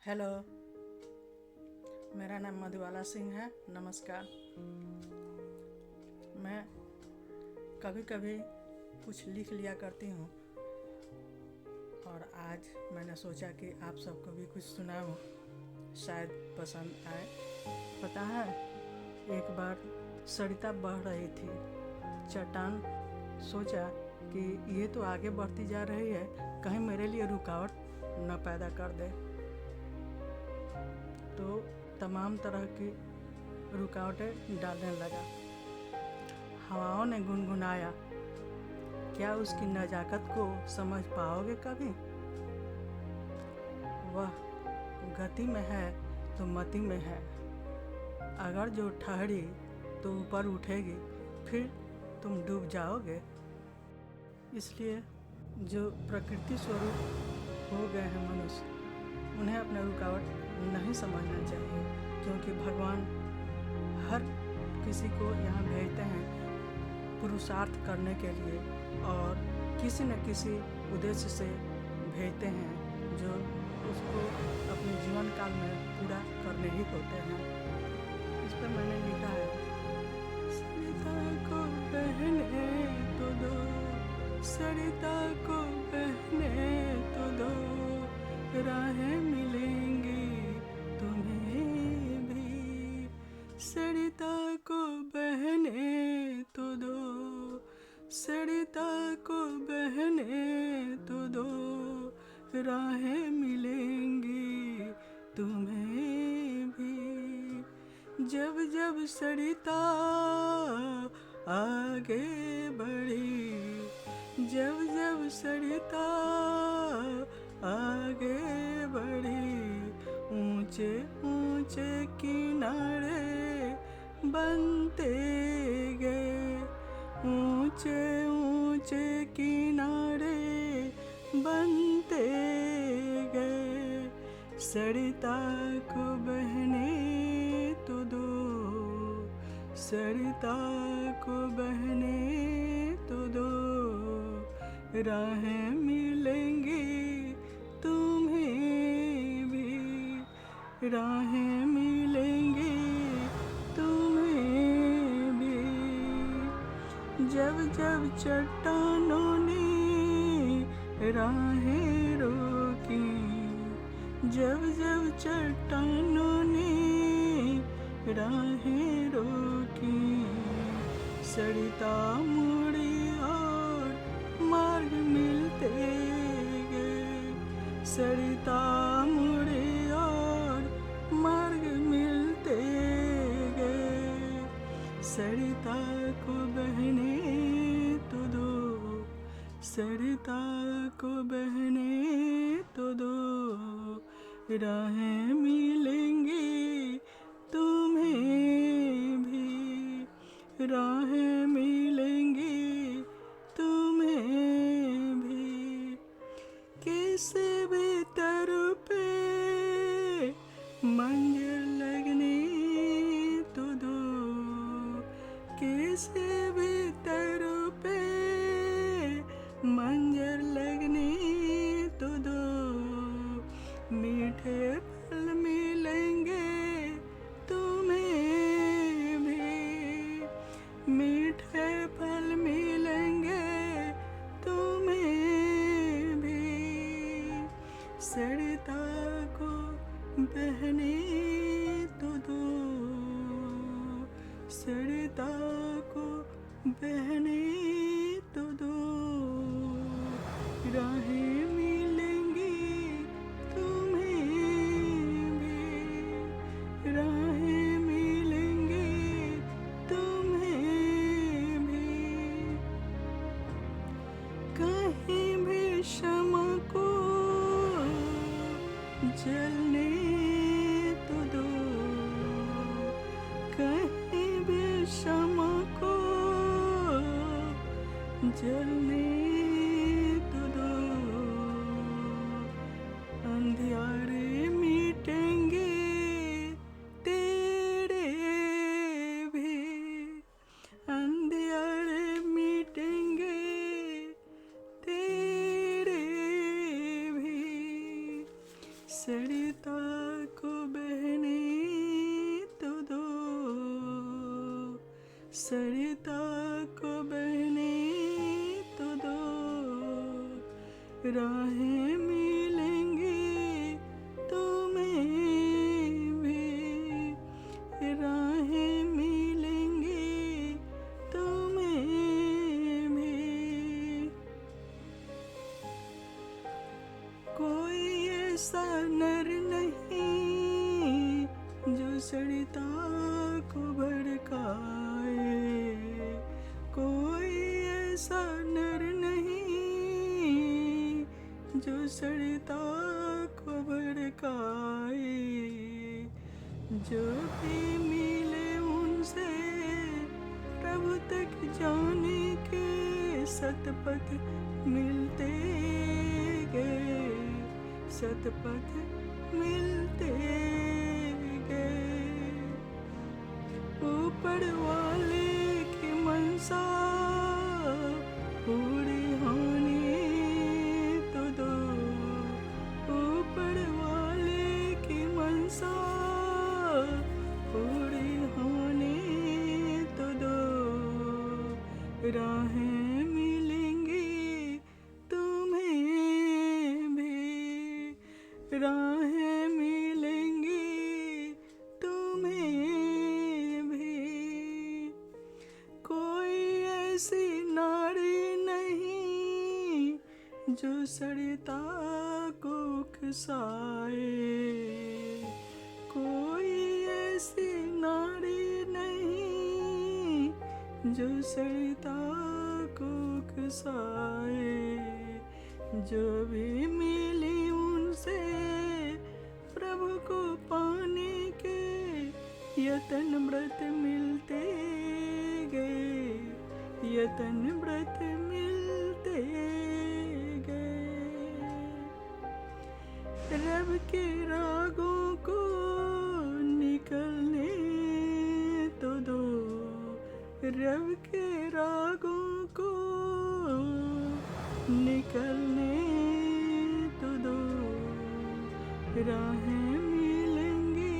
Hello. मेरा नाम मधुबाला सिंह है। नमस्कार। मैं कभी कभी कुछ लिख लिया करती हूँ और आज मैंने सोचा कि आप सबको भी कुछ सुनाऊँ, शायद पसंद आए। पता है, एक बार सरिता बह रही थी चट्टान। सोचा कि ये तो आगे बढ़ती जा रही है, कहीं मेरे लिए रुकावट न पैदा कर दे। तो तमाम तरह की रुकावटें डालने लगा। हवाओं ने गुनगुनाया, क्या उसकी नज़ाकत को समझ पाओगे कभी? वह गति में है तो मति में है, अगर जो ठहरी तो ऊपर उठेगी, फिर तुम डूब जाओगे। इसलिए जो प्रकृति स्वरूप हो गए हैं मनुष्य, उन्हें अपना रुकावट नहीं समझना चाहिए, क्योंकि भगवान हर किसी को यहाँ भेजते हैं पुरुषार्थ करने के लिए, और किसी न किसी उद्देश्य से भेजते हैं जो उसको अपने जीवन काल में पूरा करने ही होते हैं। इस पर मैंने लिखा है, सरिता को बहने तो दो, सरिता को बहने तो दो, राहें मिलेंगी तुम्हें भी। सरिता को बहने तो दो, सरिता को बहने तो दो, राहें मिलेंगी तुम्हें भी। जब जब सरिता आगे बढ़ी, जब जब सरिता आगे बढ़ी, ऊंचे ऊंचे किनारे बनते गए, ऊंचे ऊंचे किनारे बनते गए। सरिता को बहने तो दो, सरिता को बहने तो दो, राहें मिलेंगी तुम्हें भी, राहें मिलेंगी तुम्हें भी। जब जब चट्टानों ने राहें रोकी, जब जब चट्टानों ने राहें रोकी, सरिता मुड़ी और मार्ग मिलते गए, सरिता मुड़ी और मार्ग मिलते गए। सरिता को बहने तो दो, सरिता को बहने तो दो, राहें मिलेंगी तुम्हें भी, राहें मिलेंगी तुम्हें भी। किसी भी तरह पे मंजिल लगने तो दो, किसी भी तरह पे मंजिल लगने तो दो। मीठे फल मिलेंगे तुम्हें भी, मीठे फल मिलेंगे तुम्हें भी। सरिता को बहने तो दो, सरिता को बहने तो दो, राहें मिलेंगी तुम्हें भी, राहें मिलेंगी तुम्हें भी। कहीं भी शमा को जलने तो दो, कहीं भी शमा को जलने तो दो। अंधियारे मिटेंगे तेरे भी, अंधियारे मिटेंगे तेरे भी। सरिता को बहने तो दो, सरिता को बहने तो दो, राहें मिलेंगी तुम्हें भी, राहें मिलेंगी तुम्हें भी। कोई ऐसा नर नहीं जो सरिता को भड़काए, कोई ऐसा नर नहीं जो सरिता को भड़काए। जो भी मिले उनसे प्रभु तक जाने के सतपथ मिलते गए, सतपथ मिलते गए। ऊपर वाले की मनसा पूरी होने तो दो, ऊपर वाले की मनसा पूरी होने तो दो, राहें मिलेंगी तुम्हें भी, राहें मिलेंगी तुम्हें भी। कोई ऐसी नारी नहीं जो सरिता को उकसाए, कोई ऐसी नारी नहीं जो सरिता को उकसाए। जो भी मिली उनसे प्रभु को पाने के यतन व्रत मिलते गए, यतन व्रत मिलते गए। रब के रागों को निकलने तो दो, रब के रागों को निकलने तो दो, राहें मिलेंगी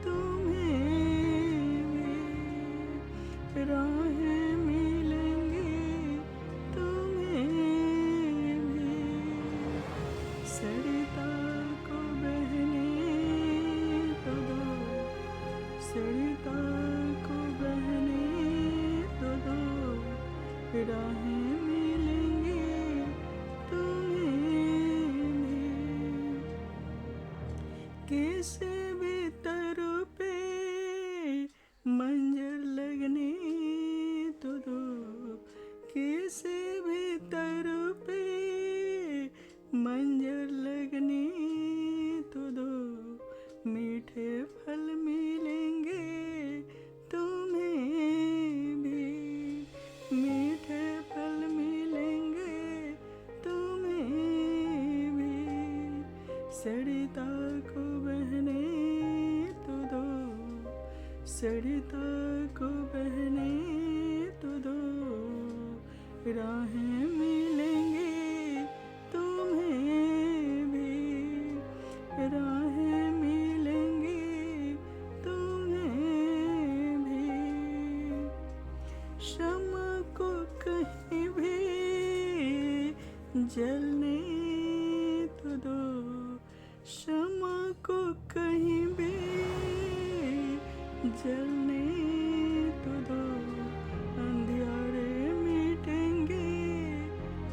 तुम्हें भी, राहें मिलेंगी तुम्हें भी। सरिता को बहने तो दो, सरिता को बहने तो दो, राहें मिलेंगी तुम्हें भी। किसी भी तरह पे मंजर लगने तो दो, किसी भी तरह पे मंजर लगने तो दो, मीठे फल मिलेंगे तुम्हें भी, मीठे फल मिलेंगे तुम्हें भी। सरिता को बहने तो दो, सरिता को बहने तो दो, राहें मिलेंगी तुम्हें भी, राहें मिलेंगी तुम्हें भी। क्षमा को कहीं भी जलने तो दो, क्षमा को कहीं भी जलने तो दो, अंधियारे मिटेंगे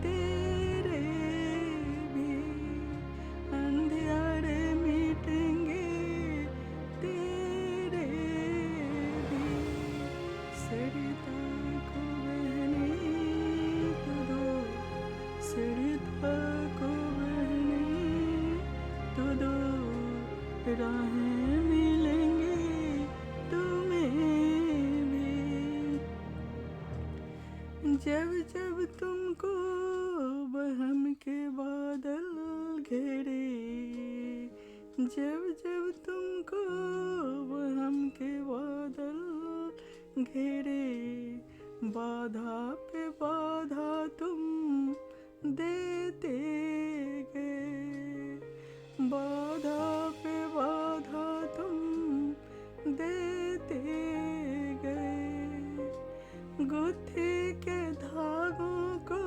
तेरे भी, अंधियारे मिटेंगे तेरे भी। सरिता को बहने तो दो, सरिता को बहने तो दो, राहें मिलेंगी तुम्हें भी। जब जब तुमको बहम के बादल घेरे, जब जब तुमको वहम के बादल घेरे, बाधा पे बाधा तुम देते गए, गुत्थी के धागों को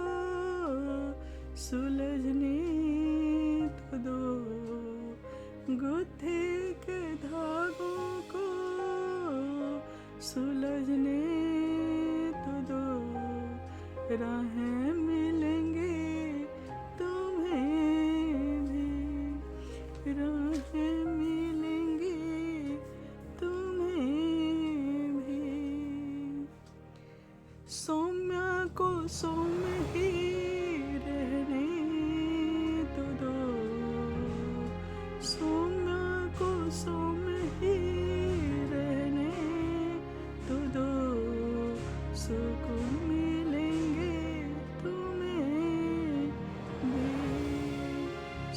सुलझने तो दो, गुत्थी के धागों को सुलझने तो दो, राहें मिलेंगे तुम्हें भी, राहें मिलेंगे तुम्हें भी। सौम्या को सौम्य ही रहने तो दो, सौम्या को सौम्य ही रहने तो दो, सुकून मिलेंगे तुम्हें भी,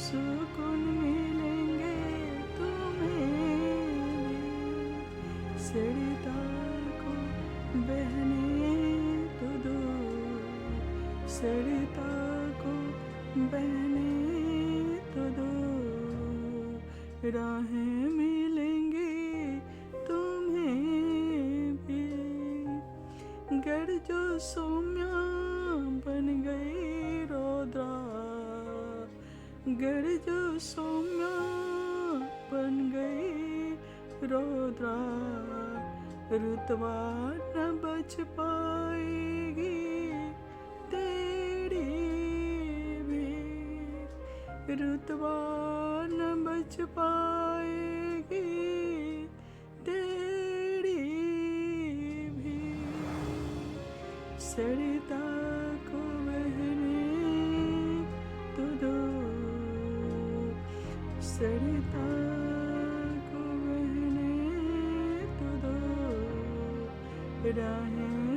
सुकून मिलेंगे तुम्हें भी। सरिता को बहने तो दो, सरिता को बहने तो दो, राहें मिलेंगे तुम्हें भी। गर जो सौम्या बन गई रौद्रा, गर जो सौम्या बन गई रौद्रा, रुतबा न बच पाएगी तेरी भी, रुतबा न बच पाएगी तेरी भी। सरिता को बहने तो दो, सरिता को बहने तो दो, राहें